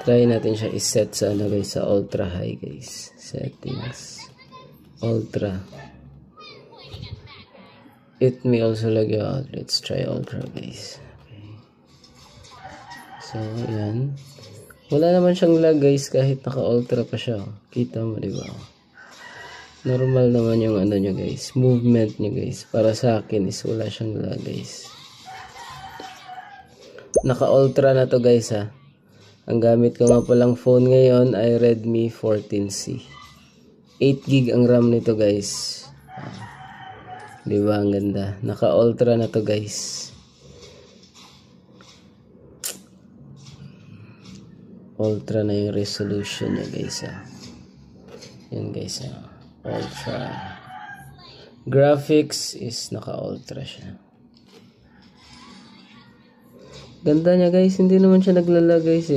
Try natin siya iset sa ano guys, sa ultra high guys. Settings. Ultra. It may also lag you out. Let's try ultra guys. Okay. So, yan. Wala naman siyang lag guys kahit naka-ultra pa siya. Kita mo, di ba? Normal naman yung ano nyo guys. Movement nyo guys. Para sa akin is wala siyang lag guys. Naka-ultra na to guys ha. Ang gamit ko nga palang phone ngayon ay Redmi 14C. 8GB ang RAM nito guys. Diba ang ganda? Naka-ultra na to guys. Ultra na yung resolution niya guys ha. Yan guys ha. Ultra. Graphics is naka-ultra siya. Ganda niya guys. Hindi naman siya naglalag guys eh.